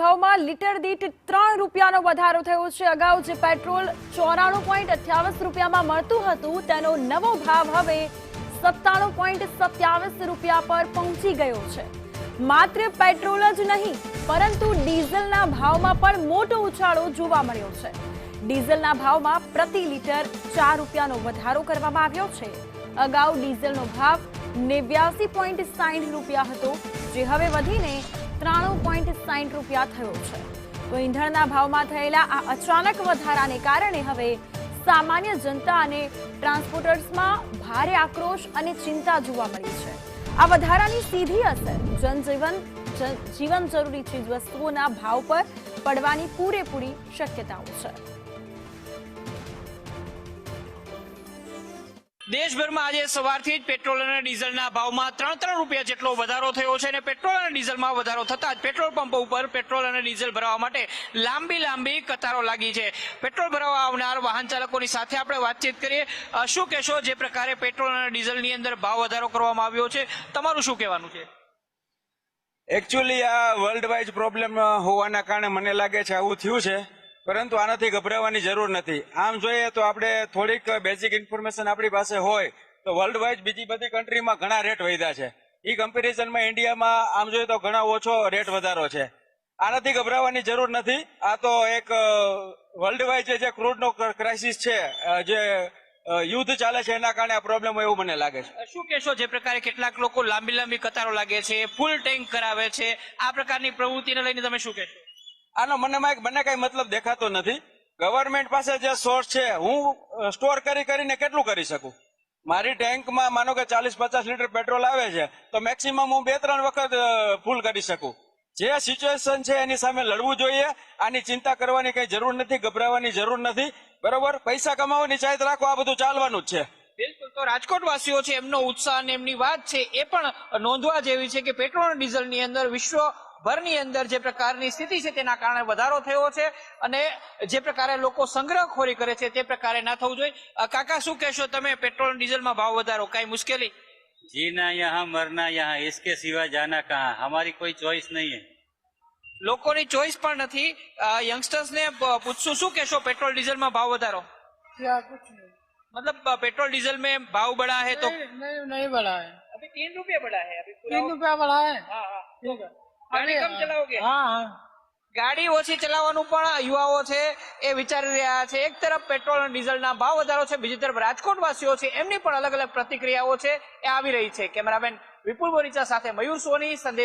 ભાવમાં લીટર દીઠ 3 રૂપિયાનો વધારો થયો છે। અગાઉ જે પેટ્રોલ 94.28 રૂપિયામાં મળતું હતું તેનો નવો ભાવ હવે 97.27 રૂપિયા પર પહોંચી ગયો છે। માત્ર પેટ્રોલ જ નહીં પરંતુ ડીઝલના ભાવમાં પણ મોટો ઉછાળો જોવા મળ્યો છે। ડીઝલના ભાવમાં પ્રતિ લીટર 4 રૂપિયાનો વધારો કરવામાં આવ્યો છે। અગાઉ ડીઝલનો ભાવ 89.60 રૂપિયા હતો, જે હવે વધીને 93.60 રૂપિયા થયો છે। તો ઈંધણના ભાવમાં થયેલા આ અચાનક વધારાને કારણે હવે સામાન્ય જનતા અને ટ્રાન્સપોર્ટર્સમાં ભારે આક્રોશ અને ચિંતા જોવા મળી છે। આ વધારાની સીધી અસર જીવન જરૂરી ચીજવસ્તુઓના ભાવ પર પડવાની પૂરેપૂરી શક્યતાઓ છે। દેશભરમાં આજે સવારથી જ પેટ્રોલ અને ડીઝલના ભાવમાં 3 રૂપિયા જેટલો વધારો થયો છે અને પેટ્રોલ અને ડીઝલમાં વધારો થતાં જ પેટ્રોલ પંપ ઉપર પેટ્રોલ અને ડીઝલ ભરવા માટે લાંબી કતારો લાગી છે। પેટ્રોલ ભરવા આવનાર વાહન ચાલકોની સાથે આપણે વાતચીત કરીએ। શું કહેશો, જે પ્રકારે પેટ્રોલ અને ડીઝલની અંદર ભાવ વધારો કરવામાં આવ્યો છે, તમારું શું કહેવાનું છે? એકચ્યુઅલી આ વર્લ્ડ વાઇડ પ્રોબ્લેમ હોવાના કારણે મને લાગે છે આવું થયું છે, પરંતુ આનાથી ગભરાવાની જરૂર નથી। આમ જોઈએ તો આપણે થોડીક બેઝિક ઇન્ફોર્મેશન આપણી પાસે હોય તો વર્લ્ડ વાઇડ બીજી બધી કન્ટ્રીમાં ઘણા રેટ વધ્યા છે। એ કમ્પેરિઝનમાં ઇન્ડિયામાં આમ જોઈએ તો ઘણા ઓછો રેટ વધારો છે। આનાથી ગભરાવાની જરૂર નથી। આ તો એક વર્લ્ડ વાઇડ જે ક્રૂડનો ક્રાઇસિસ છે, જે યુદ્ધ ચાલે છે એના કારણે આ પ્રોબ્લેમ હોય એવું મને લાગે છે। શું કહેશો, જે પ્રકારે કેટલાક લોકો લાંબી કતારો લાગે છે, ફૂલ ટેન્ક કરાવે છે, આ પ્રકારની પ્રવૃત્તિને લઈને તમે શું કહેશો? આનો મને કઈ મતલબ દેખાતો નથી। ગવર્મેન્ટ પાસે જે સોર્સ છે, હું સ્ટોર કરીને કેટલું કરી શકું? મારી ટેન્કમાં માનો કે 40-50 લીટર પેટ્રોલ આવે છે તો મેક્સિમમ હું 2-3 વખત ફૂલ કરી શકું। જે સિચ્યુએશન છે એની સામે લડવું જોઈએ। આની ચિંતા કરવાની કઈ જરૂર નથી, ગભરાવાની જરૂર નથી, બરોબર? પૈસા કમાવાની ચાહત રાખો, આ બધું ચાલવાનું જ છે। બિલકુલ। તો રાજકોટ વાસીઓ છે, એમનો ઉત્સાહ અને એમની વાત છે એ પણ નોંધવા જેવી છે કે પેટ્રોલ અને ડીઝલની અંદર વિશ્વભરની અંદર જે પ્રકારની સ્થિતિ છે તેના કારણે વધારો થયો છે અને જે પ્રકારે લોકો સંગ્રહખોરી કરે છે તે પ્રકારે ના થવું જોઈએ। કાકા, શું કહેશો તમે, પેટ્રોલ અને ડીઝલમાં ભાવ વધારો કઈ મુશ્કેલી? जीना यहाँ मरना यहाँ, इसके सिवा जाना कहाँ, हमारी कोई चॉइस नहीं है। લોકોની ચોઈસ પણ નથી। યંગસ્ટર્સને પૂછશું, શું કહેશો, પેટ્રોલ ડીઝલમાં ભાવ વધારો? क्या कुछ नहीं, मतलब पेट्रोल डीजल में भाव बढ़ा है तो नहीं बढ़ा है। अभी 3 रुपये बढ़ा है। अभी 3 रुपया बढ़ा है। हाँ हाँ, ठीक है, गाड़ी कम चलाओगे? हाँ हाँ, ગાડી ઓછી ચલાવવાનું પણ યુવાઓ છે એ વિચારી રહ્યા છે। એક તરફ પેટ્રોલ અને ડીઝલના ભાવ વધારો છે, બીજી તરફ રાજકોટ વાસીઓ છે એમની પણ અલગ પ્રતિક્રિયાઓ છે એ આવી રહી છે। કેમેરામેન વિપુલ બોરીચા સાથે મયુર સોની, સંદેશ।